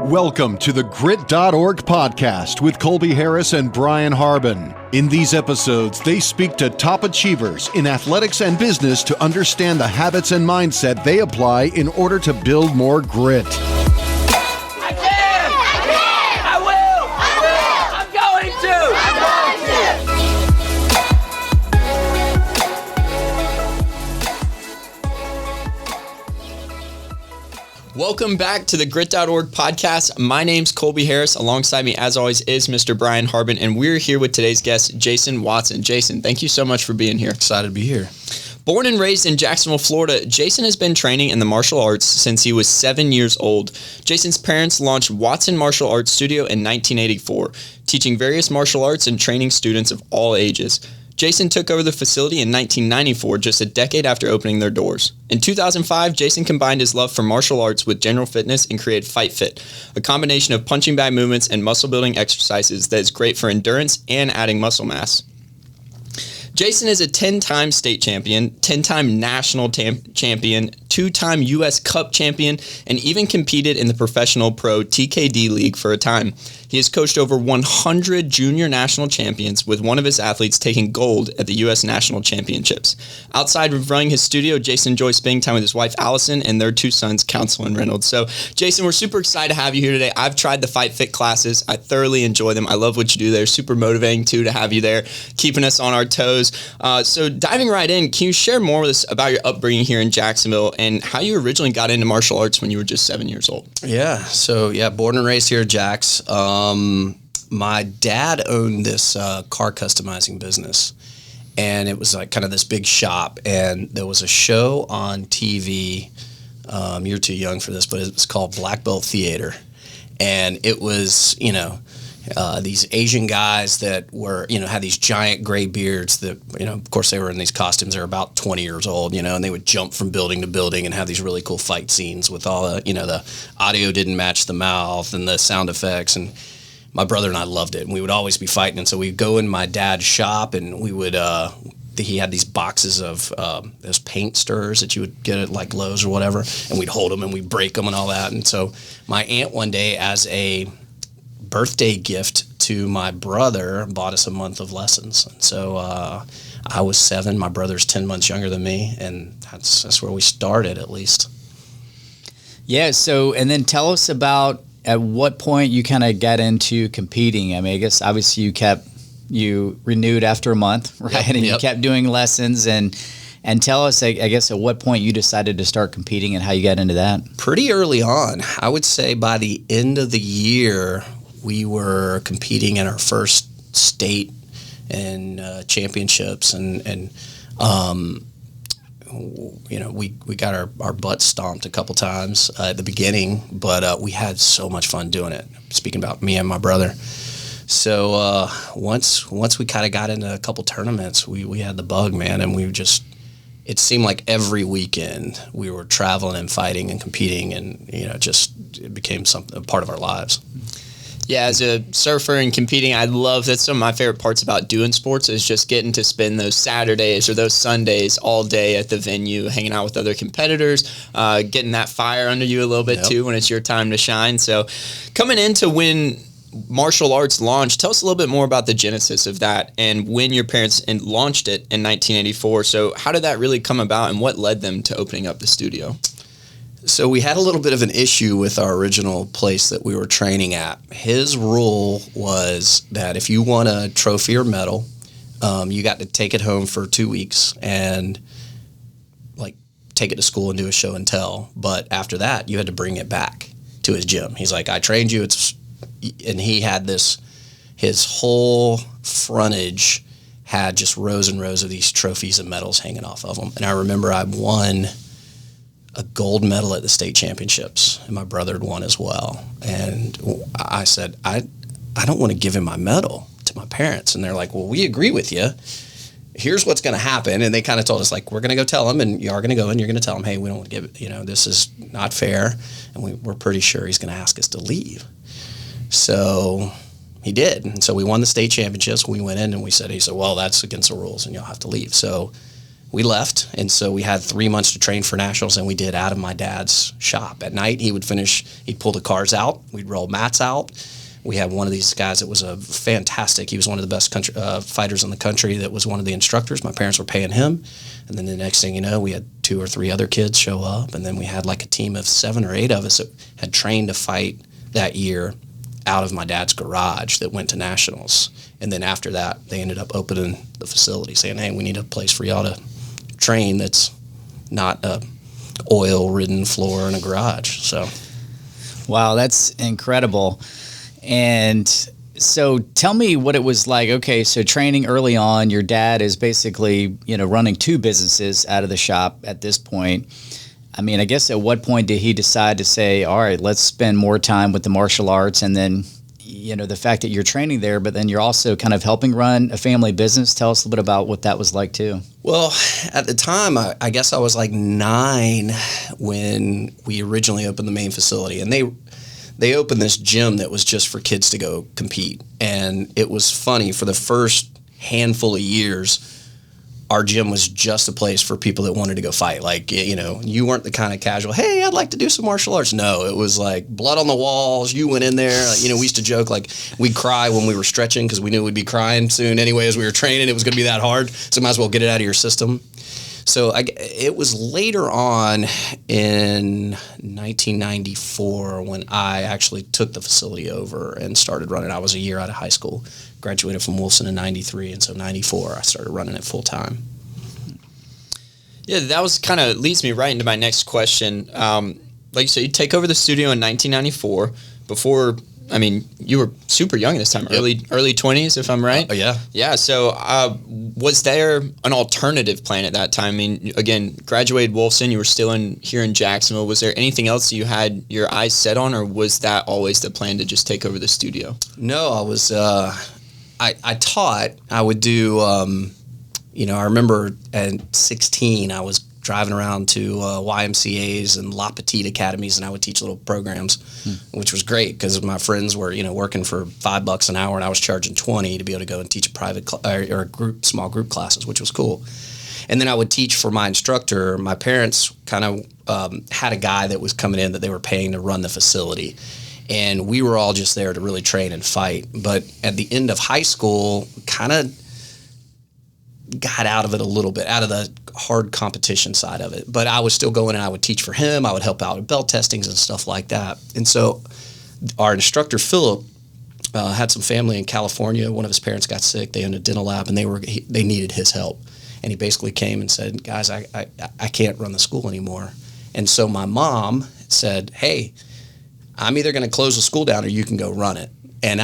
Welcome to the Grit.org podcast with Colby Harris and Brian Harbin. In these episodes, they speak to top achievers in athletics and business to understand the habits and mindset they apply in order to build more grit. Welcome back to the Grit.org podcast. My name's Colby Harris. Alongside me, as always, is Mr. Brian Harbin, and we're here with today's guest, Jason Watson. Jason, thank you so much for being here. Excited to be here. Born and raised in Jacksonville, Florida, Jason has been training in the martial arts since he was 7 years old. Jason's parents launched Watson Martial Arts Studio in 1984, teaching various martial arts and training students of all ages. Jason took over the facility in 1994, just a decade after opening their doors. In 2005, Jason combined his love for martial arts with general fitness and created Fight Fit, a combination of punching bag movements and muscle-building exercises that is great for endurance and adding muscle mass. Jason is a 10-time state champion, 10-time national champion, 2-time U.S. Cup champion, and even competed in the professional pro TKD league for a time. He has coached over 100 junior national champions, with one of his athletes taking gold at the U.S. National Championships. Outside of running his studio, Jason enjoys spending time with his wife, Allison, and their two sons, Council and Reynolds. So, Jason, we're super excited to have you here today. I've tried the Fight Fit classes. I thoroughly enjoy them. I love what you do there. Super motivating, too, to have you there, keeping us on our toes. So diving right in, can you share more with us about your upbringing here in Jacksonville and how you originally got into martial arts when you were just 7 years old? Yeah, born and raised here at Jax. My dad owned this car customizing business, and it was like kind of this big shop, and there was a show on TV. You're too young for this, but it was called Black Belt Theater, and it was, these Asian guys that were, had these giant gray beards that, of course they were in these costumes. They were about 20 years old, and they would jump from building to building and have these really cool fight scenes with all the, the audio didn't match the mouth and the sound effects. And my brother and I loved it. And we would always be fighting. And so we'd go in my dad's shop and we would, he had these boxes of those paint stirrers that you would get at like Lowe's or whatever. And we'd hold them and we'd break them and all that. And so my aunt one day, as a birthday gift to my brother, bought us a month of lessons. And so I was 7, my brother's 10 months younger than me, and that's where we started, at least. Yeah, so, and then tell us about at what point you kind of got into competing. I mean, I guess obviously you renewed after a month, right? Yep, and you kept doing lessons, and tell us, I guess, at what point you decided to start competing and how you got into that. Pretty early on. I would say by the end of the year, we were competing in our first state and championships, and we got our butts stomped a couple times at the beginning, but we had so much fun doing it. Speaking about me and my brother. So once we kind of got into a couple tournaments, we had the bug, man, and it seemed like every weekend we were traveling and fighting and competing, and it became a part of our lives. Yeah, as a surfer and competing, that's some of my favorite parts about doing sports is just getting to spend those Saturdays or those Sundays all day at the venue, hanging out with other competitors, getting that fire under you a little bit too when it's your time to shine. So coming into when martial arts launched, tell us a little bit more about the genesis of that and when your parents launched it in 1984. So how did that really come about and what led them to opening up the studio? So we had a little bit of an issue with our original place that we were training at. His rule was that if you won a trophy or medal, you got to take it home for 2 weeks and take it to school and do a show and tell. But after that, you had to bring it back to his gym. He's like, I trained you. And he had his whole frontage had just rows and rows of these trophies and medals hanging off of them. And I remember I won a gold medal at the state championships, and my brother had won as well. And I said, I don't want to give him my medal to my parents. And they're like, well, we agree with you. Here's what's going to happen. And they kind of told us, we're going to go tell him, and you are going to go and you're going to tell him, hey, we don't want to give it, this is not fair. And we're pretty sure he's going to ask us to leave. So he did. And so we won the state championships. We went in and he said, well, that's against the rules and you'll have to leave. So we left, and so we had 3 months to train for nationals, and we did out of my dad's shop. At night, he'd pull the cars out, we'd roll mats out. We had one of these guys that was he was one of the best fighters in the country that was one of the instructors. My parents were paying him, and then the next thing you know, we had 2 or 3 other kids show up, and then we had like a team of 7 or 8 of us that had trained to fight that year out of my dad's garage that went to nationals. And then after that, they ended up opening the facility, saying, hey, we need a place for y'all to train that's not a oil-ridden floor in a garage. So, wow, that's incredible. And so tell me what it was like. Okay, so training early on, your dad is basically, running 2 businesses out of the shop at this point. I mean, I guess at what point did he decide to say, all right, let's spend more time with the martial arts, and then, the fact that you're training there, but then you're also kind of helping run a family business? Tell us a little bit about what that was like too. Well, at the time, I guess I was like 9 when we originally opened the main facility, and they opened this gym that was just for kids to go compete. And it was funny, for the first handful of years, our gym was just a place for people that wanted to go fight. Like, you weren't the kind of casual, hey, I'd like to do some martial arts. No, it was like blood on the walls. You went in there. Like, we used to joke, like, we'd cry when we were stretching because we knew we'd be crying soon anyway as we were training. It was going to be that hard, so might as well get it out of your system. So it was later on in 1994 when I actually took the facility over and started running. I was a year out of high school, graduated from Wilson in 93, and so 94 I started running it full time. Yeah, that was kind of leads me right into my next question. Like you said, you take over the studio in 1994. Before, you were super young at this time, yep. early 20s, if I'm right. Yeah. Yeah. So, was there an alternative plan at that time? Again, graduated Wolfson, you were still here in Jacksonville. Was there anything else you had your eyes set on, or was that always the plan to just take over the studio? No, I was. I taught. I would do. I remember at 16, I was driving around to YMCA's and La Petite academies, and I would teach little programs, which was great because my friends were, working for $5 an hour, and I was charging $20 to be able to go and teach a private or small group classes, which was cool. And then I would teach for my instructor. My parents kind of had a guy that was coming in that they were paying to run the facility, and we were all just there to really train and fight. But at the end of high school, kind of got out of it a little bit, out of the hard competition side of it. But I was still going, and I would teach for him. I would help out with belt testings and stuff like that. And so our instructor, Philip, had some family in California. One of his parents got sick. They owned a dental lab, and they needed his help. And he basically came and said, guys, I can't run the school anymore. And so my mom said, hey, I'm either going to close the school down or you can go run it. And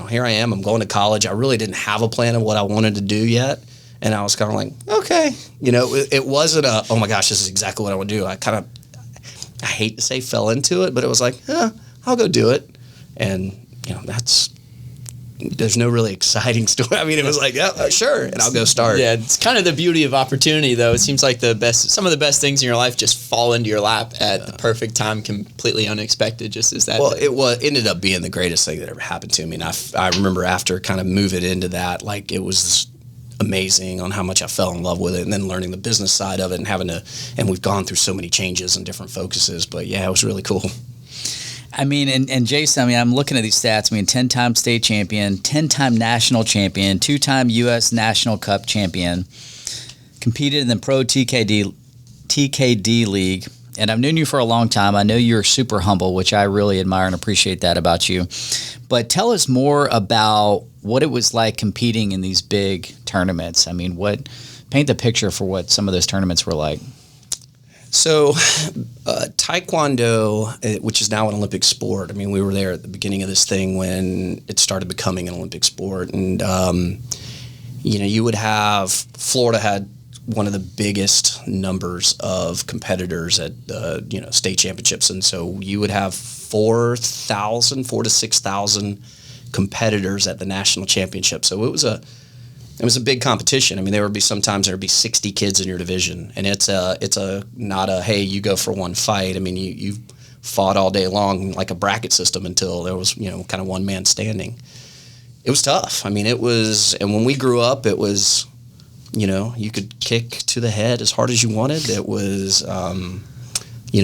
here I am. I'm going to college. I really didn't have a plan of what I wanted to do yet. And I was kind of like, okay. It wasn't oh my gosh, this is exactly what I want to do. I hate to say fell into it, but it was like, I'll go do it. And, there's no really exciting story. It was like, yeah, sure, and I'll go start. Yeah, it's kind of the beauty of opportunity, though. It seems like some of the best things in your life just fall into your lap at the perfect time, completely unexpected, just as that. Well, it ended up being the greatest thing that ever happened to me. And I remember after kind of moving into that, like, it was amazing on how much I fell in love with it, and then learning the business side of it and we've gone through so many changes and different focuses, but yeah, it was really cool. And Jason, I'm looking at these stats. 10-time state champion, 10-time national champion, 2-time U.S. National Cup champion, competed in the Pro TKD League, and I've known you for a long time. I know you're super humble, which I really admire and appreciate that about you. But tell us more about what it was like competing in these big tournaments. Paint the picture for what some of those tournaments were like. So, Taekwondo, which is now an Olympic sport. We were there at the beginning of this thing when it started becoming an Olympic sport, and you would have Florida had one of the biggest numbers of competitors at state championships, and so you would have 4,000 to 6,000 competitors at the national championship. So it was a big competition. There would be sometimes there would be 60 kids in your division, and it's not a hey, you go for one fight. You fought all day long like a bracket system until there was kind of one man standing. It was tough. It was, and when we grew up, it was You could kick to the head as hard as you wanted. It was,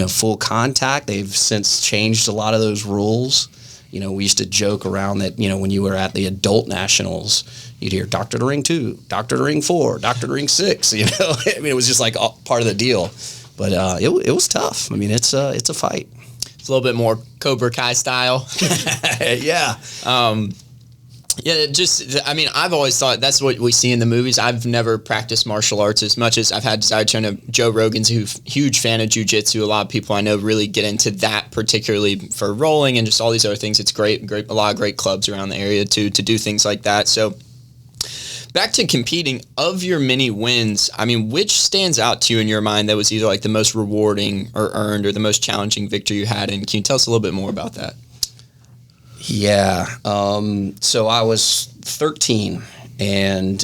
full contact. They've since changed a lot of those rules. We used to joke around that, when you were at the adult nationals, you'd hear doctor to ring 2, doctor to ring 4, doctor to ring 6, it was just like part of the deal. But it was tough. It's a fight. It's a little bit more Cobra Kai style. Yeah. I've always thought that's what we see in the movies. I've never practiced martial arts as much as I've had desire to. I know Joe Rogan's a huge fan of jiu-jitsu. A lot of people I know really get into that, particularly for rolling and just all these other things. It's great. A lot of great clubs around the area to do things like that. So back to competing, of your many wins, which stands out to you in your mind that was either like the most rewarding or earned or the most challenging victory you had? And can you tell us a little bit more about that? Yeah. So I was 13 and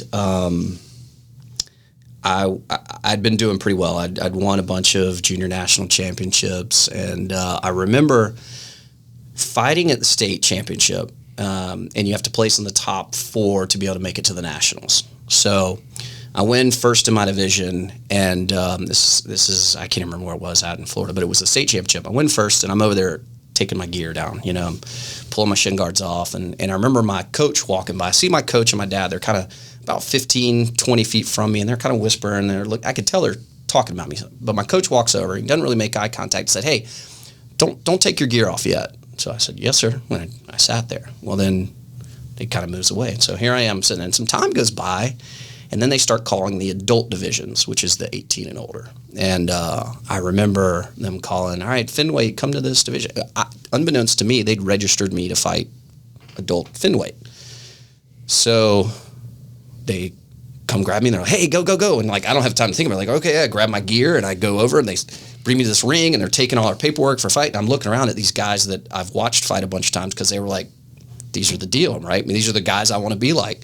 I'd been doing pretty well. I'd won a bunch of junior national championships, and I remember fighting at the state championship, and you have to place in the top 4 to be able to make it to the nationals. So I win first in my division, and this is, I can't remember where it was out in Florida, but it was the state championship. I win first, and I'm over there taking my gear down, I'm pulling my shin guards off. And I remember my coach walking by. I see my coach and my dad, they're kind of about 15, 20 feet from me, and they're kind of whispering. I could tell they're talking about me. But my coach walks over, he doesn't really make eye contact, said, "Hey, don't take your gear off yet." So I said, "Yes, sir." When I sat there. Well, then it kind of moves away. And so here I am sitting, and some time goes by, and then they start calling the adult divisions, which is the 18 and older. And I remember them calling, "All right, Finweight, come to this division." Unbeknownst to me, they'd registered me to fight adult Finweight. So they come grab me, and they're like, "Hey, go, go, go." And I don't have time to think about it. Okay, I grab my gear, and I go over, and they bring me to this ring, and they're taking all our paperwork for fight. And I'm looking around at these guys that I've watched fight a bunch of times because they were like, these are the deal, right? These are the guys I want to be like.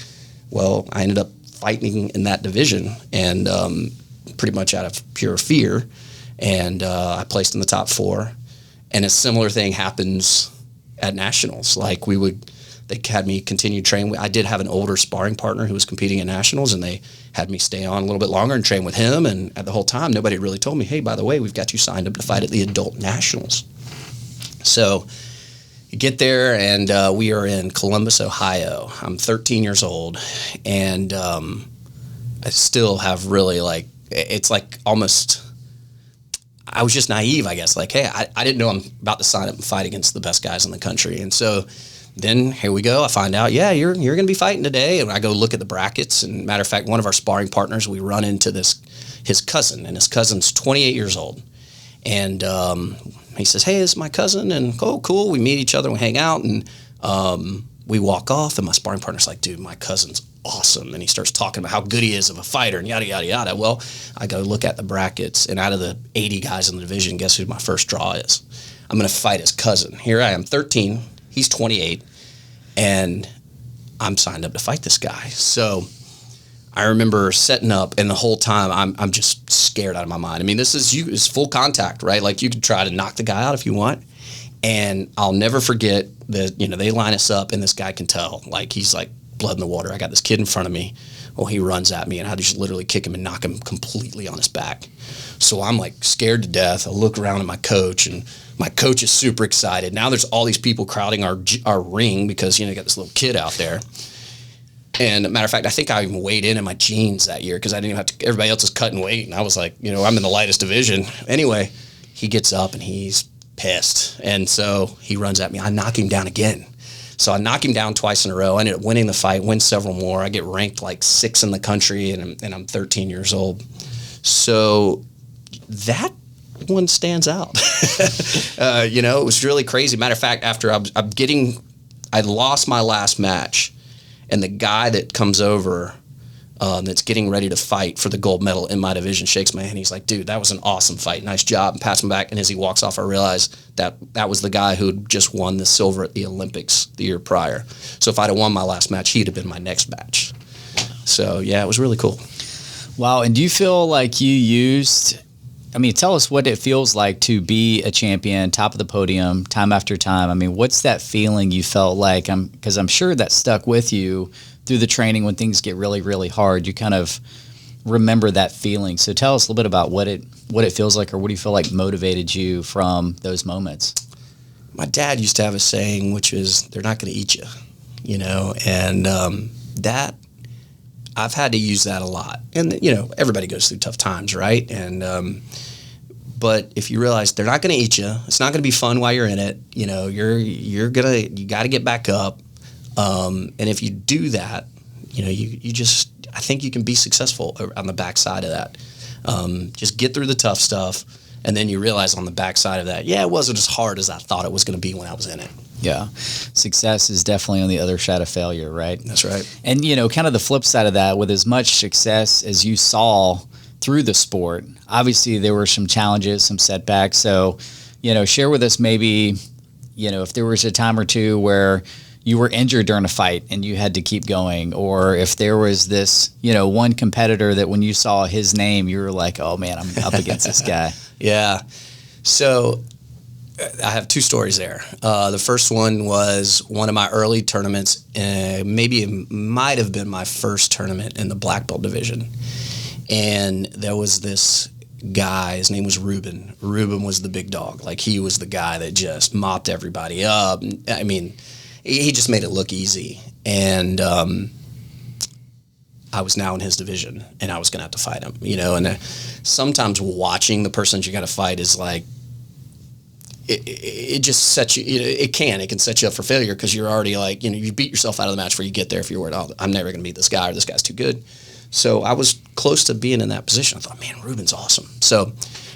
Well, I ended up fighting in that division, and pretty much out of pure fear, and I placed in the top 4. And a similar thing happens at nationals. They had me continue training. I did have an older sparring partner who was competing at nationals, and they had me stay on a little bit longer and train with him. And at the whole time, nobody really told me, "Hey, by the way, we've got you signed up to fight at the adult nationals." So you get there, and we are in Columbus, Ohio. I'm 13 years old, and I still have really it's like almost, I was just naive, I guess. Hey, I didn't know I'm about to sign up and fight against the best guys in the country. And so then here we go. I find out, yeah, you're going to be fighting today. And I go look at the brackets. And matter of fact, one of our sparring partners, we run into his cousin, and his cousin's 28 years old. And he says, "Hey, this is my cousin." And oh, cool. We meet each other, we hang out, and we walk off. And my sparring partner's like, "Dude, my cousin's awesome." And he starts talking about how good he is of a fighter and yada, yada, yada. Well, I go look at the brackets, and out of the 80 guys in the division, guess who my first draw is? I'm going to fight his cousin. Here I am, 13. He's 28. And I'm signed up to fight this guy. So I remember setting up, and the whole time I'm just scared out of my mind. This is full contact, right? You could try to knock the guy out if you want. And I'll never forget that, they line us up, and this guy can tell. He's blood in the water. I got this kid in front of me. Well, he runs at me, and I just literally kick him and knock him completely on his back. So I'm scared to death. I look around at my coach, and my coach is super excited. Now there's all these people crowding our ring because, you got this little kid out there. And matter of fact, I think I even weighed in my jeans that year because I didn't even have to, everybody else is cutting weight. And I was like, I'm in the lightest division. Anyway, he gets up and he's pissed. And so he runs at me. I knock him down again. So I knock him down twice in a row. I ended up winning the fight, win several more. I get ranked 6 in the country, and I'm 13 years old. So that one stands out. It was really crazy. Matter of fact, after I lost my last match, and the guy that comes over that's getting ready to fight for the gold medal in my division shakes my hand. He's like, "Dude, that was an awesome fight. Nice job." And pats him back. And as he walks off, I realized that was the guy who had just won the silver at the Olympics the year prior. So if I'd have won my last match, he'd have been my next match. So, yeah, it was really cool. Wow. And do you feel like you used, tell us what it feels like to be a champion, top of the podium, time after time. What's that feeling you felt like? Because I'm sure that stuck with you through the training when things get really, really hard. You kind of remember that feeling. So tell us a little bit about what it feels like, or what do you feel like motivated you from those moments? My dad used to have a saying, which is, they're not going to eat you, you know, and that I've had to use that a lot. And, you know, everybody goes through tough times, right? And but if you realize they're not going to eat you, it's not going to be fun while you're in it, you know, you got to get back up. And if you do that, you know, you just, I think you can be successful on the backside of that. Just get through the tough stuff, and then you realize on the backside of that, it wasn't as hard as I thought it was going to be when I was in it. Yeah. Success is definitely on the other side of failure, right? That's right. And, you know, kind of the flip side of that, with as much success as you saw through the sport, obviously there were some challenges, some setbacks. So, you know, share with us maybe, you know, if there was a time or two where you were injured during a fight and you had to keep going, or if there was this, you know, one competitor that when you saw his name, you were like, oh man, I'm up against this guy. Yeah. So I have two stories there. The first one was one of my early tournaments. Maybe it might have been my first tournament in the black belt division. And there was this guy, his name was Ruben. Ruben was the big dog. Like, he was the guy that just mopped everybody up. I mean, he just made it look easy. And I was now in his division, and I was going to have to fight him, you know. And sometimes watching the person that you got to fight is like, it just sets you, it can set you up for failure, because you're already like, you know, you beat yourself out of the match before you get there if you're worried, oh, I'm never going to beat this guy, or this guy's too good. So I was close to being in that position. I thought, man, Ruben's awesome. So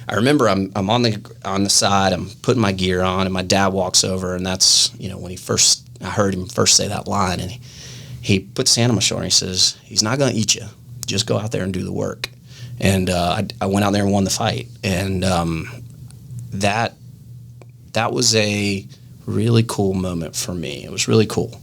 I remember I'm on the side, I'm putting my gear on, and my dad walks over, and that's, you know, when I heard him first say that line, and he puts his hand on my shoulder and he says, he's not going to eat you. Just go out there and do the work. And I went out there and won the fight. And that was a really cool moment for me. It was really cool.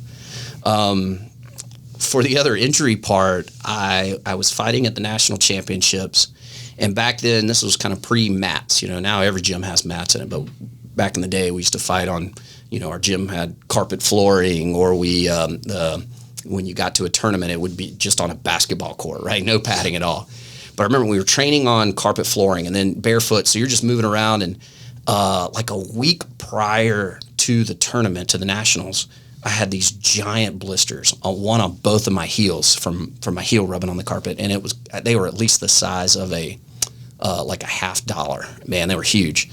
For the other injury part, I was fighting at the national championships. And back then, this was kind of pre-mats. You know, now every gym has mats in it. But back in the day, we used to fight on, you know, our gym had carpet flooring, or when you got to a tournament, it would be just on a basketball court, right? No padding at all. But I remember we were training on carpet flooring and then barefoot, so you're just moving around. And like a week prior to the tournament, to the nationals, I had these giant blisters, one on both of my heels from my heel rubbing on the carpet, and they were at least the size of like a $50. Man, they were huge.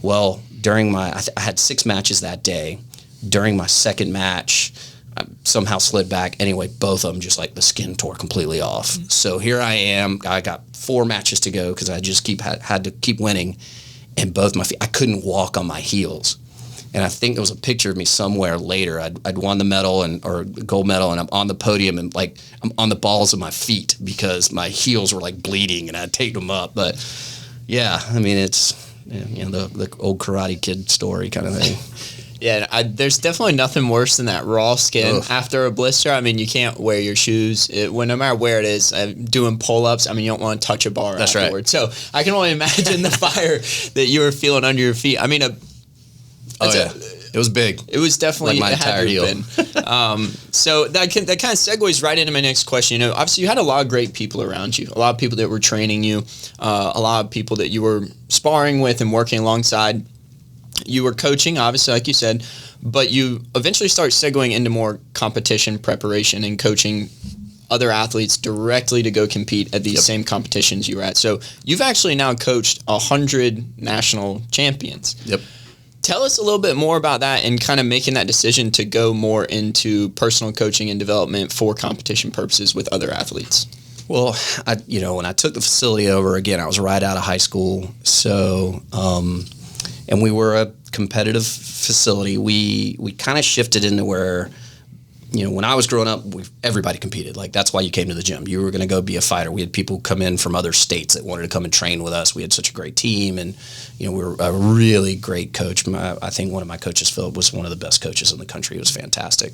Well, during I had 6 matches that day. During my second match, I somehow slid back. Anyway, both of them, just like the skin tore completely off. Mm-hmm. So here I am. I got 4 matches to go because I just had to keep winning. And both my feet, I couldn't walk on my heels. And I think there was a picture of me somewhere later. I'd won the medal or gold medal, and I'm on the podium, and like I'm on the balls of my feet because my heels were like bleeding, and I taped them up. But yeah, I mean, it's, you know, the old Karate Kid story kind of thing. Yeah, there's definitely nothing worse than that raw skin. Ugh. After a blister. I mean, you can't wear your shoes. No matter where it is, doing pull-ups, I mean, you don't want to touch a bar That's afterwards. Right. So I can only imagine the fire that you were feeling under your feet. I mean, it was big. It was definitely like my entire heel. So that kind of segues right into my next question. You know, obviously you had a lot of great people around you, a lot of people that were training you, a lot of people that you were sparring with and working alongside. You were coaching, obviously, like you said, but you eventually start segueing into more competition preparation and coaching other athletes directly to go compete at these same competitions you were at. So you've actually now coached 100 national champions. Yep. Tell us a little bit more about that and kind of making that decision to go more into personal coaching and development for competition purposes with other athletes. Well, when I took the facility over, again, I was right out of high school. So, and we were a competitive facility. We kind of shifted into where, you know, when I was growing up, everybody competed. Like, that's why you came to the gym. You were going to go be a fighter. We had people come in from other states that wanted to come and train with us. We had such a great team, and, you know, we were a really great coach. I think one of my coaches, Philip, was one of the best coaches in the country. He was fantastic.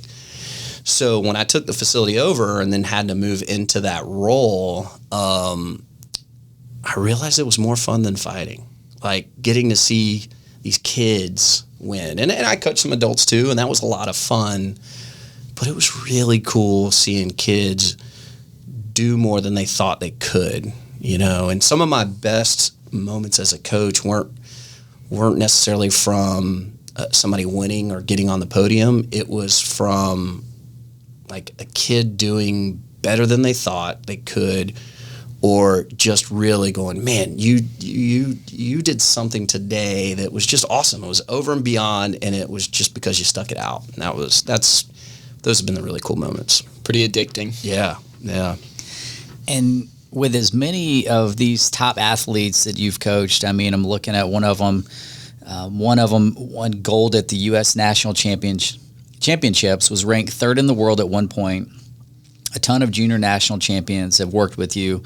So when I took the facility over and then had to move into that role, I realized it was more fun than fighting. Like, getting to see these kids win. And I coached some adults too, and that was a lot of fun. But it was really cool seeing kids do more than they thought they could, and some of my best moments as a coach weren't necessarily from somebody winning or getting on the podium. It was from like a kid doing better than they thought they could, or just really going, man, you did something today that was just awesome. It was over and beyond, and it was just because you stuck it out. And those have been the really cool moments. Pretty addicting. Yeah. And with as many of these top athletes that you've coached, I mean, I'm looking at one of them won gold at the U.S. National Championships, was ranked third in the world at one point. A ton of junior national champions have worked with you.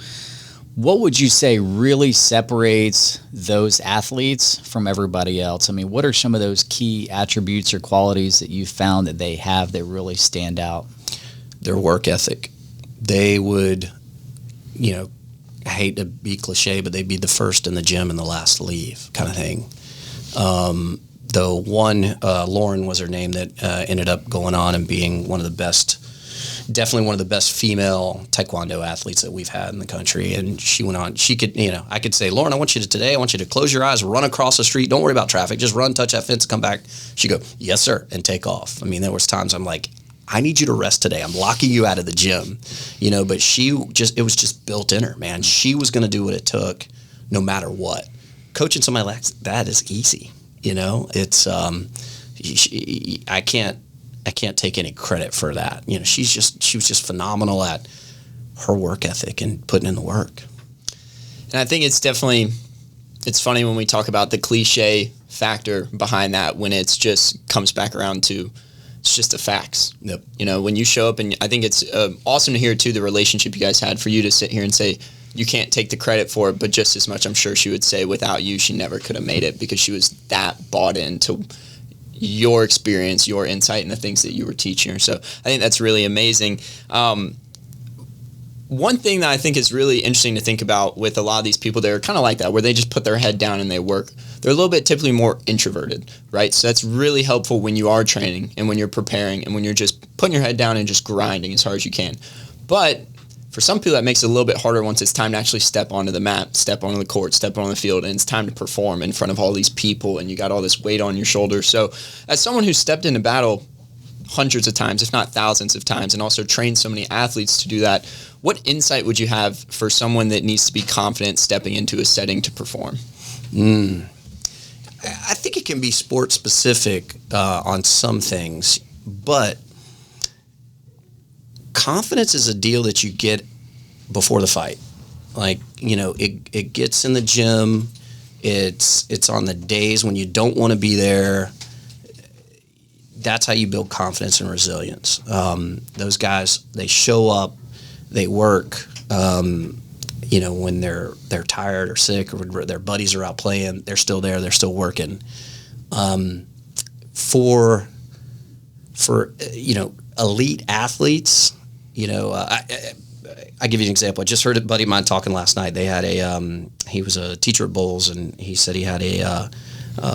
What would you say really separates those athletes from everybody else? I mean, what are some of those key attributes or qualities that you've found that they have that really stand out? Their work ethic. They would, I hate to be cliche, but they'd be the first in the gym and the last to leave kind of thing. Though one, Lauren was her name, that ended up going on and being definitely one of the best female Taekwondo athletes that we've had in the country. And she went on, she could, I could say, Lauren, I want you to close your eyes, run across the street. Don't worry about traffic. Just run, touch that fence, come back. She'd go, yes, sir, and take off. I mean, there was times I'm like, I need you to rest today. I'm locking you out of the gym, but it was just built in her, man. She was going to do what it took no matter what. Coaching somebody like that is easy. It's, I can't take any credit for that. She was just phenomenal at her work ethic and putting in the work. And I think it's funny when we talk about the cliche factor behind that, when it's just comes back around to, it's just the facts. Yep. When you show up, and I think it's awesome to hear too, the relationship you guys had, for you to sit here and say, you can't take the credit for it, but just as much I'm sure she would say without you, she never could have made it, because she was that bought into your experience, your insight, and the things that you were teaching her. So I think that's really amazing. One thing that I think is really interesting to think about with a lot of these people that are kind of like that, where they just put their head down and they work, they're a little bit typically more introverted, right? So that's really helpful when you are training and when you're preparing and when you're just putting your head down and just grinding as hard as you can. But for some people, that makes it a little bit harder once it's time to actually step onto the mat, step onto the court, step onto the field, and it's time to perform in front of all these people, and you got all this weight on your shoulders. So as someone who's stepped into battle hundreds of times, if not thousands of times, and also trained so many athletes to do that, what insight would you have for someone that needs to be confident stepping into a setting to perform? I think it can be sport specific on some things, but confidence is a deal that you get before the fight. Like, it gets in the gym. It's on the days when you don't want to be there. That's how you build confidence and resilience. Those guys, they show up, they work, when they're tired or sick or their buddies are out playing, they're still there, they're still working. For elite athletes, I give you an example. I just heard a buddy of mine talking last night. They had he was a teacher at Bulls, and he said he had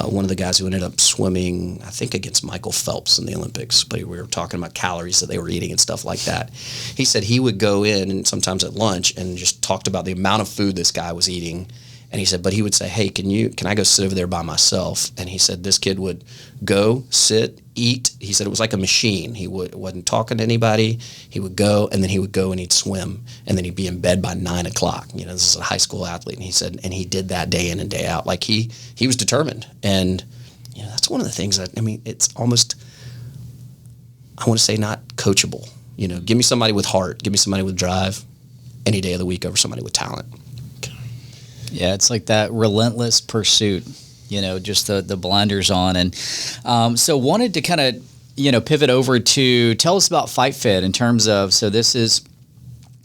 one of the guys who ended up swimming, I think, against Michael Phelps in the Olympics, but we were talking about calories that they were eating and stuff like that. He said he would go in and sometimes at lunch and just talked about the amount of food this guy was eating. And he said, but he would say, hey, can I go sit over there by myself? And he said this kid would go, sit, eat. He said it was like a machine. He wasn't talking to anybody. He would go, and then he would go and he'd swim, and then he'd be in bed by 9 o'clock. This is a high school athlete. And he said, and he did that day in and day out. Like he was determined. And that's one of the things it's almost, I want to say, not coachable. Give me somebody with heart. Give me somebody with drive any day of the week over somebody with talent. Yeah, it's like that relentless pursuit, just the blinders on. And so wanted to kind of, pivot over to tell us about Fight Fit in terms of, so this is,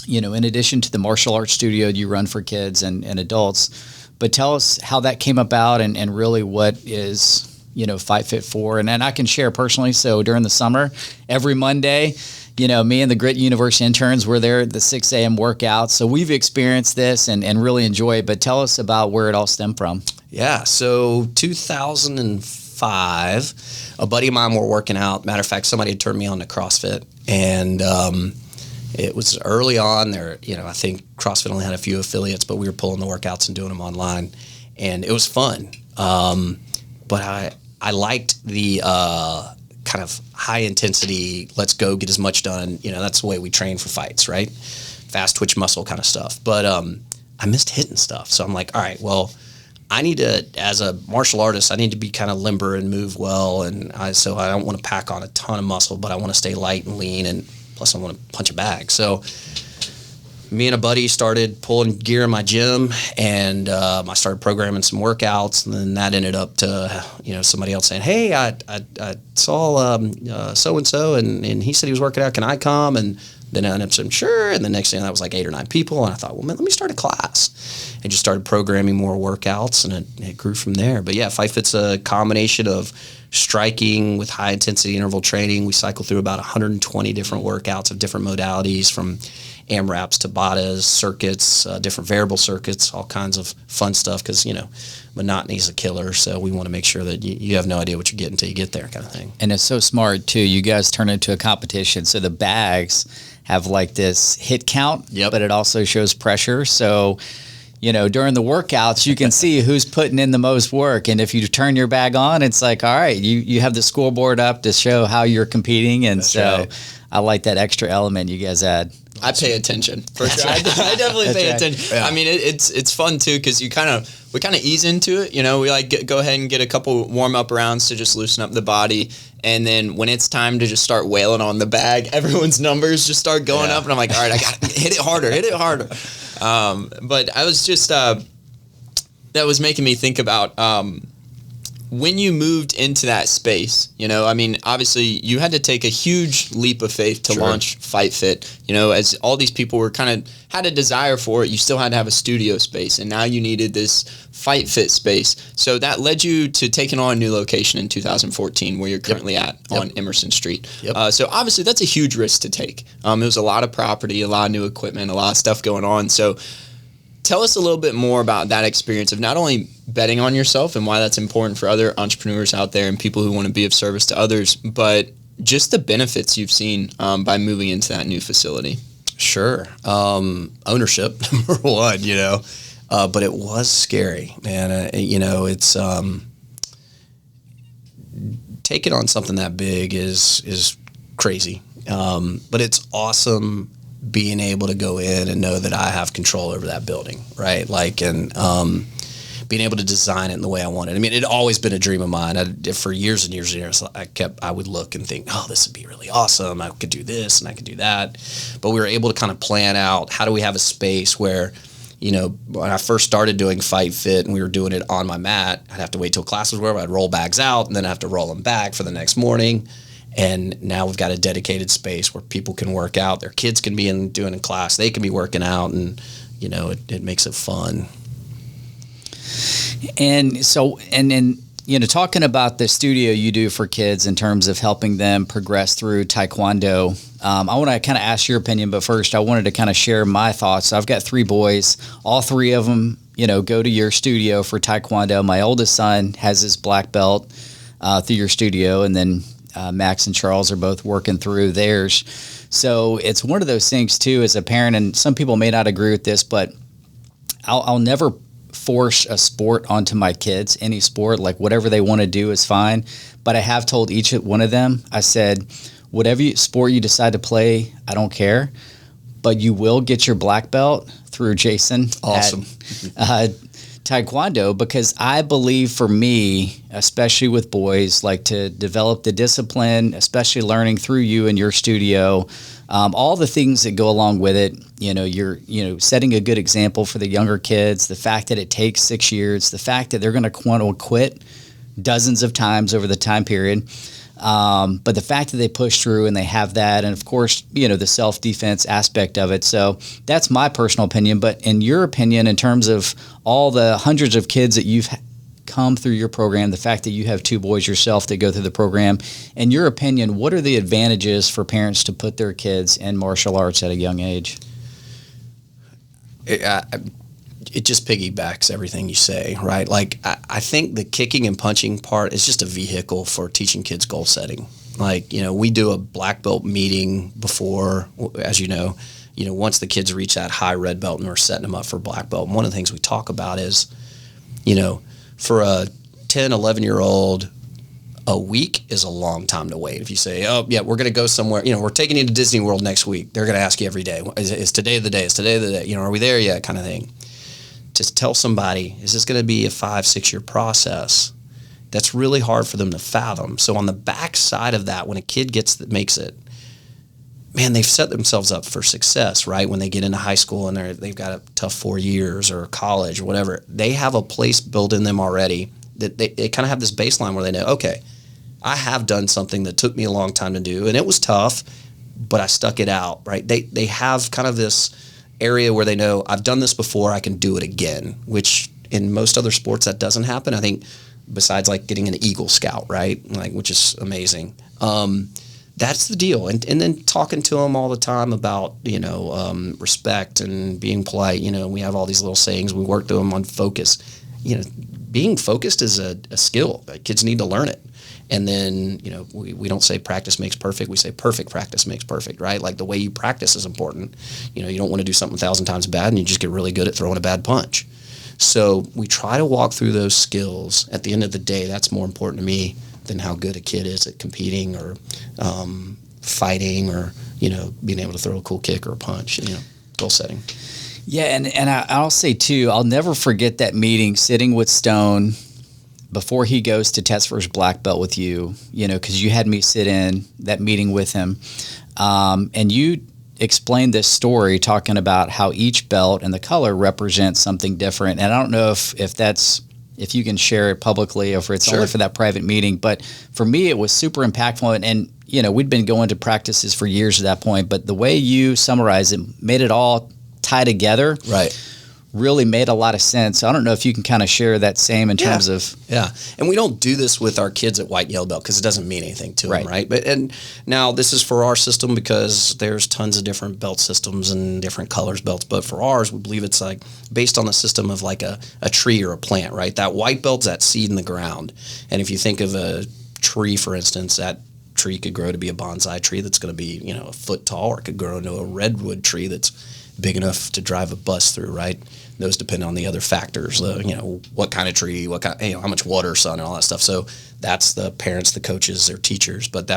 in addition to the martial arts studio you run for kids and adults, but tell us how that came about and really what is, Fight Fit for. And then I can share personally, so during the summer, every Monday, me and the Grit University interns were there at the 6 a.m. workout. So we've experienced this and really enjoy it. But tell us about where it all stemmed from. Yeah, so 2005, a buddy of mine were working out. Matter of fact, somebody had turned me on to CrossFit. And, it was early on there. I think CrossFit only had a few affiliates, but we were pulling the workouts and doing them online, and it was fun. But I liked the kind of high intensity, let's go get as much done. That's the way we train for fights, right? Fast twitch muscle kind of stuff. But I missed hitting stuff. So I'm like, all right, well, I need to, as a martial artist, I need to be kind of limber and move well. And so I don't want to pack on a ton of muscle, but I want to stay light and lean. And plus I want to punch a bag. So me and a buddy started pulling gear in my gym, and I started programming some workouts, and then that ended up to somebody else saying, hey, I saw so-and-so, and he said he was working out, can I come? And then I ended up saying, sure, and the next thing that was like 8 or 9 people, and I thought, well, man, let me start a class, and just started programming more workouts, and it grew from there. But yeah, Fight Fit's a combination of striking with high intensity interval training. We cycle through about 120 different workouts of different modalities, from AMRAPs, Tabatas, circuits, different variable circuits, all kinds of fun stuff, because, monotony is a killer, so we want to make sure that you have no idea what you're getting until you get there, kind of thing. And it's so smart, too. You guys turn it into a competition, so the bags have like this hit count, but it also shows pressure, so during the workouts, you can see who's putting in the most work. And if you turn your bag on, it's like, all right, you have the scoreboard up to show how you're competing. And that's so right. I like that extra element you guys add. I pay attention for sure. I definitely pay attention. Yeah. I mean, it's fun too, because we kind of ease into it. We like go ahead and get a couple warm up rounds to just loosen up the body, and then when it's time to just start wailing on the bag, everyone's numbers just start going up, and I'm like, all right, I got to hit it harder. But I was just that was making me think about when you moved into that space. I mean, obviously you had to take a huge leap of faith to launch Fight Fit. As all these people were kind of had a desire for it, you still had to have a studio space, and now you needed this Fight Fit space. So that led you to taking on a new location in 2014, where you're currently at on Emerson Street. So obviously that's a huge risk to take. It was a lot of property, a lot of new equipment, a lot of stuff going on. So tell us a little bit more about that experience of not only betting on yourself and why that's important for other entrepreneurs out there and people who want to be of service to others, but just the benefits you've seen by moving into that new facility. Sure. Ownership, number one, but it was scary, man. It's taking on something that big is crazy. But it's awesome being able to go in and know that I have control over that building, right? Being able to design it in the way I want it. I mean, it had always been a dream of mine. For years and years and years, I would look and think, oh, this would be really awesome. I could do this and I could do that. But we were able to kind of plan out, how do we have a space where, when I first started doing Fight Fit and we were doing it on my mat, I'd have to wait till class was over. I'd roll bags out and then I have to roll them back for the next morning. And now we've got a dedicated space where people can work out. Their kids can be doing in class. They can be working out, and it makes it fun. And so, and talking about the studio you do for kids in terms of helping them progress through Taekwondo, I want to kind of ask your opinion, but first I wanted to kind of share my thoughts. I've got 3 boys. All 3 of them, go to your studio for Taekwondo. My oldest son has his black belt through your studio, and then Max and Charles are both working through theirs. So it's one of those things too, as a parent, and some people may not agree with this, but I'll never force a sport onto my kids. Any sport, like whatever they want to do is fine. But I have told each one of them, I said, whatever sport you decide to play, I don't care, but you will get your black belt through Jason. Awesome. At Taekwondo, because I believe, for me, especially with boys, like to develop the discipline, especially learning through you in your studio, all the things that go along with it. You're setting a good example for the younger kids. The fact that it takes 6 years, the fact that they're going to want to quit dozens of times over the time period. But the fact that they push through and they have that, and of course, the self-defense aspect of it. So that's my personal opinion. But in your opinion, in terms of all the hundreds of kids that you've come through your program, the fact that you have 2 boys yourself that go through the program, in your opinion, what are the advantages for parents to put their kids in martial arts at a young age? It just piggybacks everything you say, right? Like, I think the kicking and punching part is just a vehicle for teaching kids goal setting, Like, we do a black belt meeting before, as once the kids reach that high red belt and we're setting them up for black belt. And one of the things we talk about is, for a 10, 11-year-old, a week is a long time to wait. If you say, oh, yeah, we're going to go somewhere, we're taking you to Disney World next week, they're going to ask you every day, is today the day? Is today the day? Are we there yet? Kind of thing. Just tell somebody, is this going to be a 5-6 year process? That's really hard for them to fathom. So on the back side of that, when a kid makes it, man, they've set themselves up for success, right? When they get into high school and they've got a tough 4 years or college or whatever, they have a place built in them already that they kind of have this baseline where they know, okay, I have done something that took me a long time to do, and it was tough, but I stuck it out, right? They have kind of this area where they know, I've done this before, I can do it again, which in most other sports that doesn't happen. I think besides like getting an Eagle Scout, right? Like, which is amazing. That's the deal. And then talking to them all the time about, respect and being polite. We have all these little sayings. We work through them on focus. Being focused is a skill. Kids need to learn it. And then, we don't say practice makes perfect. We say perfect practice makes perfect, right? Like the way you practice is important. You don't want to do something 1,000 times bad and you just get really good at throwing a bad punch. So we try to walk through those skills. At the end of the day, that's more important to me than how good a kid is at competing or fighting or, being able to throw a cool kick or a punch, goal setting. Yeah, and I'll say, too, I'll never forget that meeting sitting with Stone before he goes to test for his black belt with you, because you had me sit in that meeting with him. And you explained this story talking about how each belt and the color represents something different. And I don't know if you can share it publicly or if it's only for that private meeting. But for me, it was super impactful. And we'd been going to practices for years at that point. But the way you summarized it made it all tie together. Right. Really made a lot of sense. I don't know if you can kind of share that same in terms of... Yeah, and we don't do this with our kids at white, yellow belt because it doesn't mean anything to them, right? And now this is for our system because there's tons of different belt systems and different colors belts. But for ours, we believe it's like based on the system of like a tree or a plant, right? That white belt's that seed in the ground. And if you think of a tree, for instance, that tree could grow to be a bonsai tree that's going to be, a foot tall, or it could grow into a redwood tree that's big enough to drive a bus through, right? Those depend on the other factors, what kind of tree, what kind, how much water, sun, and all that stuff. So that's the parents, the coaches, their teachers. But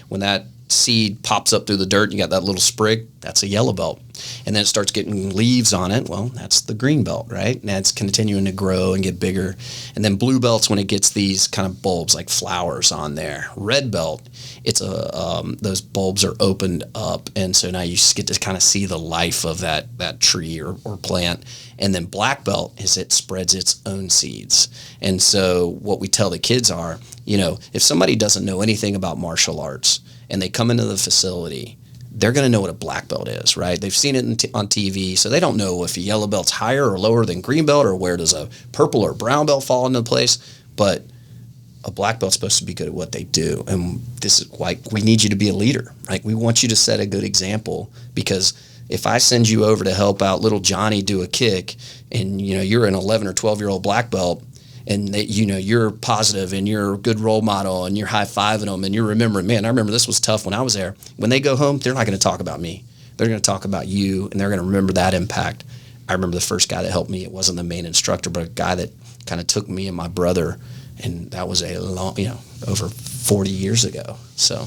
when that seed pops up through the dirt, and you got that little sprig, that's a yellow belt. And then it starts getting leaves on it. Well, that's the green belt, right? And that's continuing to grow and get bigger. And then blue belts when it gets these kind of bulbs like flowers on there. Red belt, it's those bulbs are opened up, and so now you get to kind of see the life of that tree or plant. And then black belt is it spreads its own seeds. And so what we tell the kids are, if somebody doesn't know anything about martial arts and they come into the facility, they're going to know what a black belt is, right? They've seen it on TV, so they don't know if a yellow belt's higher or lower than green belt or where does a purple or brown belt fall into place. But a black belt's supposed to be good at what they do. And this is why we need you to be a leader, right? We want you to set a good example, because if I send you over to help out little Johnny do a kick and, you're an 11 or 12-year-old black belt and you're positive and you're a good role model and you're high-fiving them and you're remembering, man, I remember this was tough when I was there. When they go home, they're not going to talk about me. They're going to talk about you, and they're going to remember that impact. I remember the first guy that helped me. It wasn't the main instructor, but a guy that kind of took me and my brother, and that was a long, over 40 years ago. So...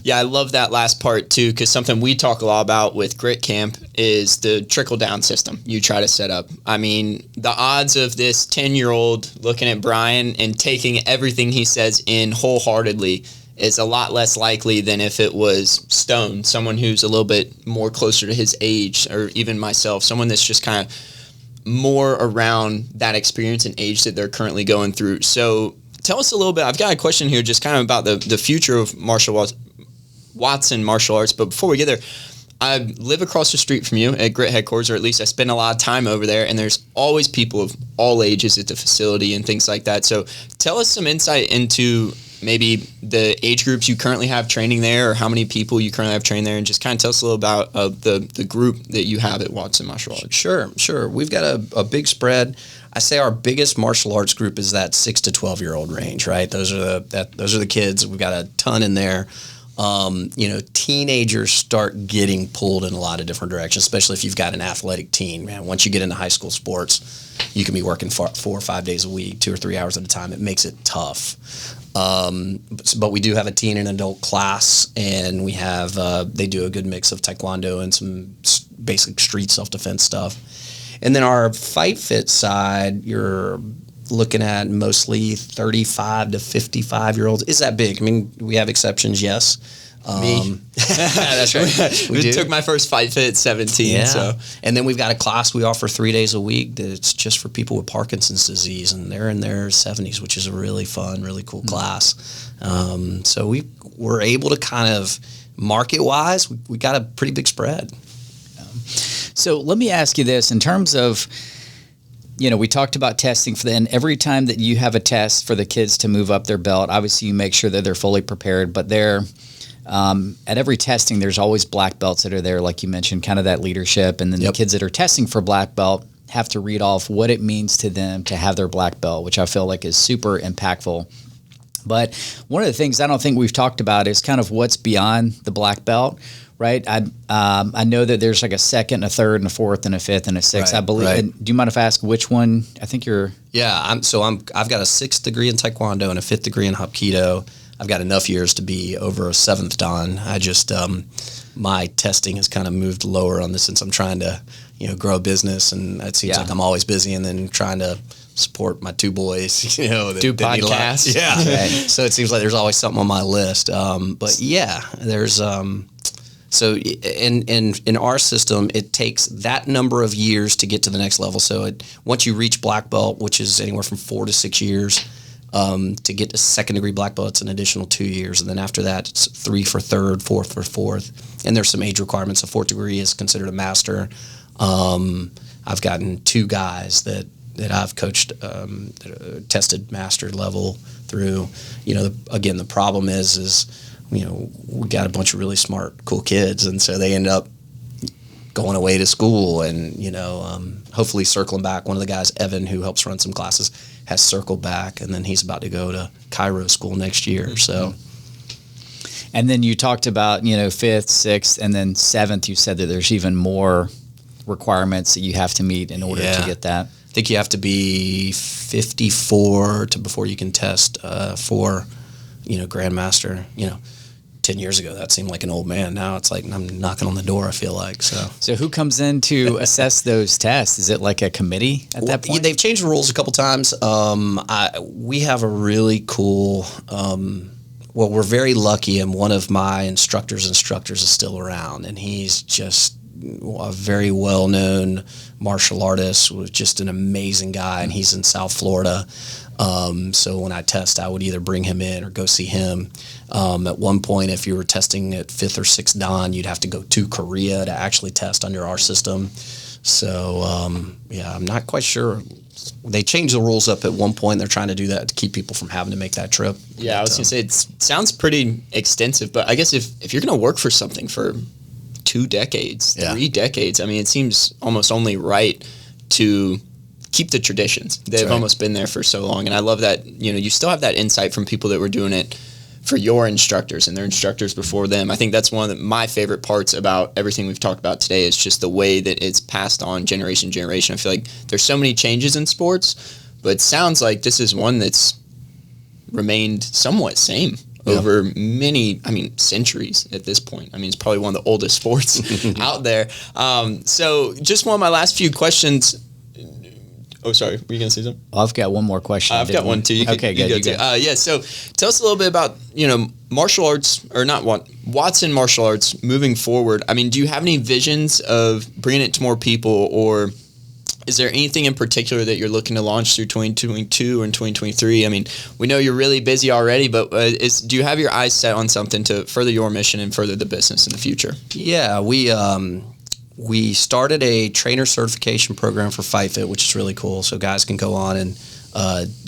Yeah, I love that last part too, because something we talk a lot about with Grit Camp is the trickle-down system you try to set up. I mean, the odds of this 10-year-old looking at Brian and taking everything he says in wholeheartedly is a lot less likely than if it was Stone, someone who's a little bit more closer to his age, or even myself, someone that's just kind of more around that experience and age that they're currently going through. So tell us a little bit. I've got a question here just kind of about the future of Watson Martial Arts, but before we get there, I live across the street from you at Grit headquarters, or at least I spend a lot of time over there, and there's always people of all ages at the facility and things like that. So tell us some insight into maybe the age groups you currently have training there, or how many people you currently have trained there, and just kind of tell us a little about the group that you have at Watson Martial Arts. Sure. We've got a big spread. I say our biggest martial arts group is that 6 to 12-year-old range, right? Those are the kids. We've got a ton in there. Teenagers start getting pulled in a lot of different directions, especially if you've got an athletic teen, man. Once you get into high school sports, you can be working 4 or 5 days a week, 2 or 3 hours at a time. It makes it tough. But we do have a teen and adult class, and we have they do a good mix of Taekwondo and some basic street self-defense stuff. And then our Fight Fit side, you're looking at mostly 35 to 55-year-olds. Is that big? I mean, we have exceptions, yes. Me. That's right. We took my first Fight Fit at 17. Yeah. So. And then we've got a class we offer 3 days a week that's just for people with Parkinson's disease, and they're in their 70s, which is a really fun, really cool class. So we're able to kind of, market-wise, we got a pretty big spread. So let me ask you this. In terms of, we talked about testing for and every time that you have a test for the kids to move up their belt, obviously you make sure that they're fully prepared, but at every testing, there's always black belts that are there, like you mentioned, kind of that leadership. And then the kids that are testing for black belt have to read off what it means to them to have their black belt, which I feel like is super impactful. But one of the things I don't think we've talked about is kind of what's beyond the black belt. Right, I know that there's like a second, a third, and a fourth, and a fifth, and a sixth. Right, I believe. right. Do you mind if I ask which one? I think you're. Yeah, I've got a 6th degree in Taekwondo and a 5th degree in Hapkido. I've got enough years to be over a 7th Dan. I just my testing has kind of moved lower on this since I'm trying to grow a business, and it seems like I'm always busy, and then trying to support my 2 boys. That do podcasts. Yeah, right. So it seems like there's always something on my list. But yeah, there's. So in our system, it takes that number of years to get to the next level. So once you reach black belt, which is anywhere from 4 to 6 years, to get to 2nd degree black belt, it's an additional 2 years. And then after that, it's 3 for 3rd, 4th for 4th. And there's some age requirements. A 4th degree is considered a master. I've gotten 2 guys that I've coached, tested master level through. Again, the problem is we got a bunch of really smart, cool kids, and so they end up going away to school, and hopefully circling back. One of the guys, Evan, who helps run some classes, has circled back, and then he's about to go to Cairo school next year. So, and then you talked about 5th, 6th, and then 7th. You said that there's even more requirements that you have to meet in order to get that. I think you have to be 54 before you can test for grandmaster. 10 years ago, that seemed like an old man. Now it's like I'm knocking on the door, I feel like. So who comes in to assess those tests? Is it like a committee at that point? They've changed the rules a couple times. We have a really cool, we're very lucky, and one of my instructors is still around, and he's just a very well-known martial artist, was just an amazing guy, and he's in South Florida. So when I test, I would either bring him in or go see him. At one point, if you were testing at 5th or 6th Dan, you'd have to go to Korea to actually test under our system. So, I'm not quite sure. They changed the rules up at one point. They're trying to do that to keep people from having to make that trip. Yeah, I was going to say, it sounds pretty extensive, but I guess if you're going to work for something for 2 decades, 3 decades, I mean, it seems almost only right to keep the traditions. They've almost been there for so long. And I love that, you still have that insight from people that were doing it for your instructors and their instructors before them. I think that's one of my favorite parts about everything we've talked about today is just the way that it's passed on generation to generation. I feel like there's so many changes in sports, but it sounds like this is one that's remained somewhat same over many, centuries at this point. It's probably one of the oldest sports out there. So just one of my last few questions. Oh, sorry. Were you going to say something? Well, I've got one more question. I've got one too. Okay, good. So tell us a little bit about, martial arts, or not Watson martial arts moving forward. Do you have any visions of bringing it to more people, or is there anything in particular that you're looking to launch through 2022 or in 2023? We know you're really busy already, but do you have your eyes set on something to further your mission and further the business in the future? Yeah, we started a trainer certification program for Fight Fit, which is really cool. So guys can go on and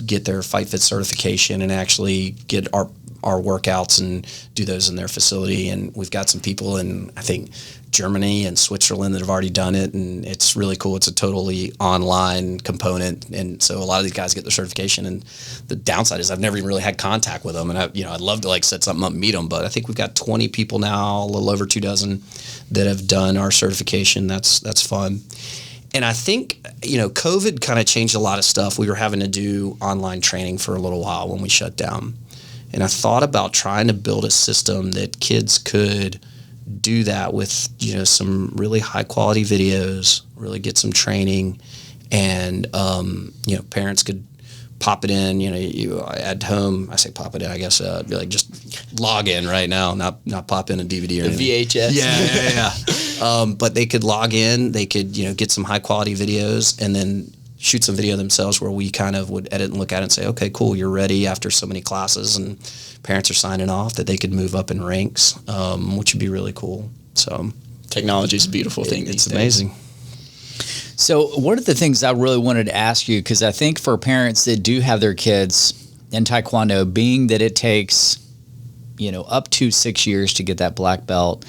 get their Fight Fit certification and actually get our workouts and do those in their facility. And we've got some people in, I think, Germany and Switzerland that have already done it, and it's really cool. It's a totally online component, and so a lot of these guys get their certification. And the downside is I've never even really had contact with them, and I'd love to like set something up and meet them, but I think we've got 20 people now, a little over 24 that have done our certification. That's fun. And I think, COVID kind of changed a lot of stuff. We were having to do online training for a little while when we shut down, and I thought about trying to build a system that kids could do that with, some really high quality videos, really get some training, and, parents could pop it in, you at home. I say pop it in, I guess, be like just log in right now, not pop in a DVD or the anything. VHS. Yeah. But they could log in, they could, get some high quality videos and then shoot some video themselves where we kind of would edit and look at it and say, okay, cool, you're ready after so many classes, and parents are signing off that they could move up in ranks, which would be really cool. So technology is a beautiful thing. It's amazing. So one of the things I really wanted to ask you, because I think for parents that do have their kids in Taekwondo, being that it takes, up to 6 years to get that black belt,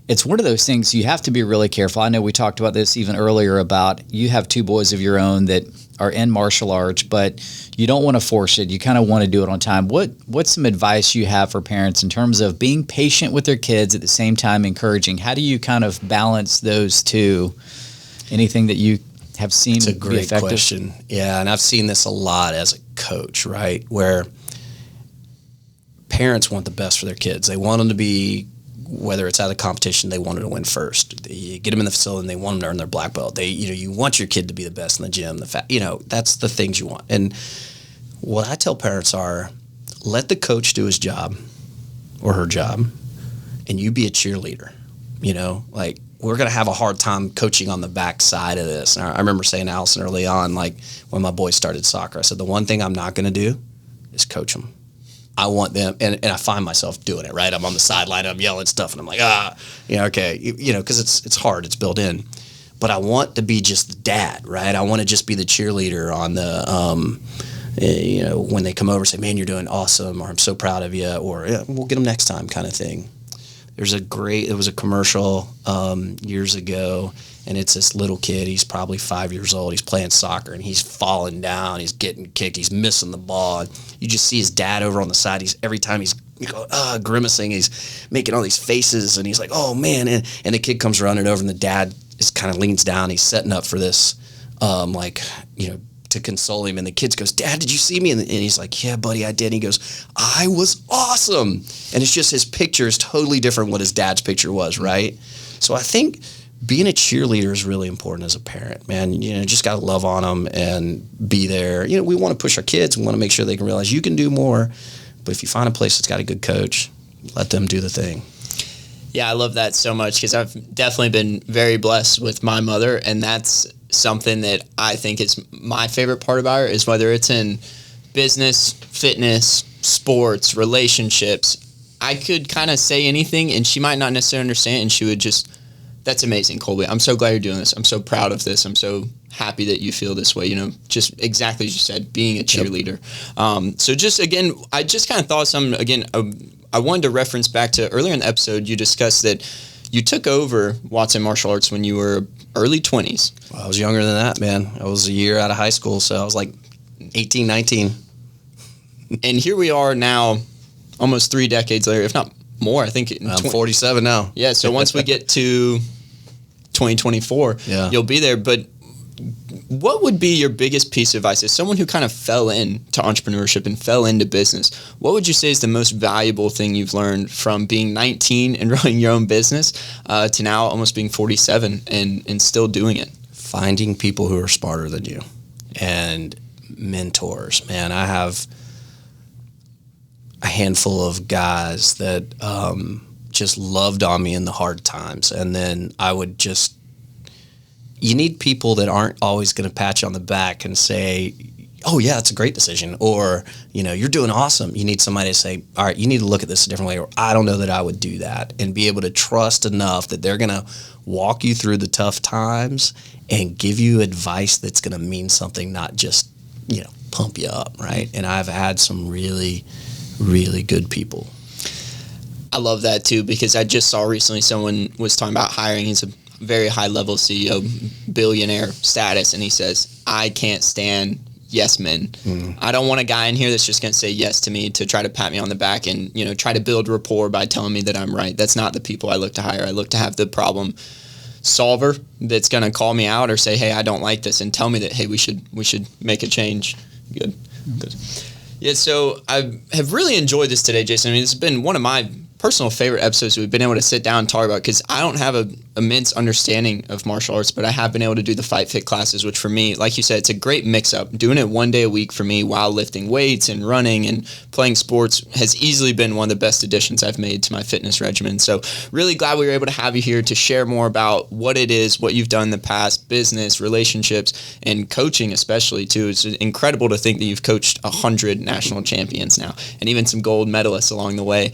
it's one of those things you have to be really careful. I know we talked about this even earlier about you have 2 boys of your own that are in martial arts, but you don't want to force it. You kind of want to do it on time. What's some advice you have for parents in terms of being patient with their kids at the same time encouraging? How do you kind of balance those two? Anything that you have seen It's a be great effective? question. Yeah, and I've seen this a lot as a coach, right? Where parents want the best for their kids. They want them to be, whether it's at a competition, they want them to win first. You get them in the facility and they want them to earn their black belt. You want your kid to be the best in the gym. That's the things you want. And what I tell parents are, let the coach do his job or her job, and you be a cheerleader. We're going to have a hard time coaching on the back side of this. And I remember saying to Allison early on, like when my boys started soccer, I said, the one thing I'm not going to do is coach them. I want them, and I find myself doing it, right? I'm on the sideline, I'm yelling stuff, and I'm like, okay, because it's hard, it's built in. But I want to be just the dad, right? I want to just be the cheerleader on the, when they come over and say, man, you're doing awesome, or I'm so proud of you, or we'll get them next time kind of thing. It was a commercial years ago, and it's this little kid. He's probably 5 years old. He's playing soccer, and he's falling down. He's getting kicked. He's missing the ball. And you just see his dad over on the side. Every time he's grimacing. He's making all these faces, and he's like, oh, man. And the kid comes running over, and the dad is kind of leans down. He's setting up for this, to console him, and the kid goes, Dad, did you see me? And he's like, yeah, buddy, I did. And he goes, I was awesome. And it's just his picture is totally different what his dad's picture was, right? So I think being a cheerleader is really important as a parent, man. Just got to love on them and be there. We want to push our kids. We want to make sure they can realize you can do more. But if you find a place that's got a good coach, let them do the thing. Yeah, I love that so much because I've definitely been very blessed with my mother, and that's something that I think is my favorite part about her is whether it's in business, fitness, sports, relationships. I could kind of say anything, and she might not necessarily understand, and she would just, that's amazing, Colby. I'm so glad you're doing this. I'm so proud of this. I'm so happy that you feel this way, just exactly as you said, being a cheerleader. Yep. So just, again, I just kind of thought I wanted to reference back to earlier in the episode, you discussed that you took over Watson Martial Arts when you were early 20s. Well, I was younger than that, man. I was a year out of high school, so I was like 18, 19. And here we are now, almost 3 decades later, if not more, I think. I'm 47 now. Yeah, so once we get to 2024, you'll be there. But what would be your biggest piece of advice as someone who kind of fell into entrepreneurship and fell into business? What would you say is the most valuable thing you've learned from being 19 and running your own business to now almost being 47 and still doing it? Finding people who are smarter than you and mentors. Man, I have a handful of guys that just loved on me in the hard times. And then I would just, you need people that aren't always going to pat you on the back and say, oh yeah, it's a great decision. Or, you're doing awesome. You need somebody to say, all right, you need to look at this a different way. Or I don't know that I would do that. And be able to trust enough that they're going to walk you through the tough times and give you advice that's going to mean something, not just, pump you up. Right. And I've had some really really good people. I love that too, because I just saw recently someone was talking about hiring. He's a very high level CEO, billionaire status, and he says, I can't stand yes men. I don't want a guy in here that's just going to say yes to me to try to pat me on the back and, you know, try to build rapport by telling me that I'm right. That's not the people I look to hire. I look to have the problem solver that's going to call me out or say, hey, I don't like this, and tell me that, hey, we should make a change. Good. Yeah, so I have really enjoyed this today, Jason. I mean, this has been one of my personal favorite episodes we've been able to sit down and talk about, because I don't have an immense understanding of martial arts, but I have been able to do the Fight Fit classes, which for me, like you said, it's a great mix-up. Doing it one day a week for me while lifting weights and running and playing sports has easily been one of the best additions I've made to my fitness regimen. So really glad we were able to have you here to share more about what it is, what you've done in the past, business, relationships, and coaching especially too. It's incredible to think that you've coached 100 national champions now and even some gold medalists along the way.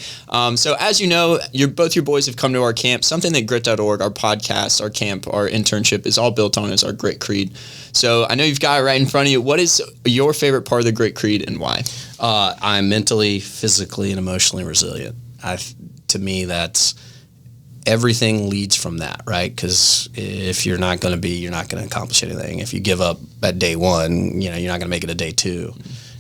So as you know, both your boys have come to our camp. Something that Grit.org, our podcast, our camp, our internship is all built on is our Grit Creed. So I know you've got it right in front of you. What is your favorite part of the Grit Creed and why? I'm mentally, physically, and emotionally resilient. To me, that's everything leads from that, right? Because if you're not going to be, you're not going to accomplish anything. If you give up at day one, you know, you're not going to make it to day two.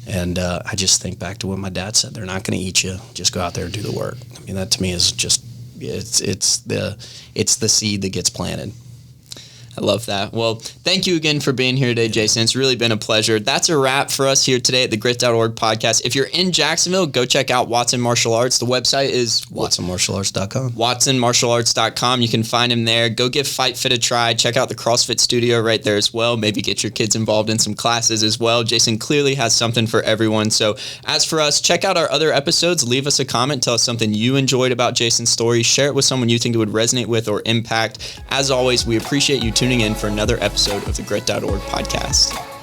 And I just think back to what my dad said: they're not going to eat you. Just go out there and do the work. I mean, that to me is just it's the seed that gets planted. I love that. Well, thank you again for being here today, Jason. It's really been a pleasure. That's a wrap for us here today at the Grit.org podcast. If you're in Jacksonville, go check out Watson Martial Arts. The website is WatsonMartialArts.com. WatsonMartialArts.com. You can find him there. Go give Fight Fit a try. Check out the CrossFit studio right there as well. Maybe get your kids involved in some classes as well. Jason clearly has something for everyone. So as for us, check out our other episodes. Leave us a comment. Tell us something you enjoyed about Jason's story. Share it with someone you think it would resonate with or impact. As always, we appreciate you tuning in for another episode of the Grit.org podcast.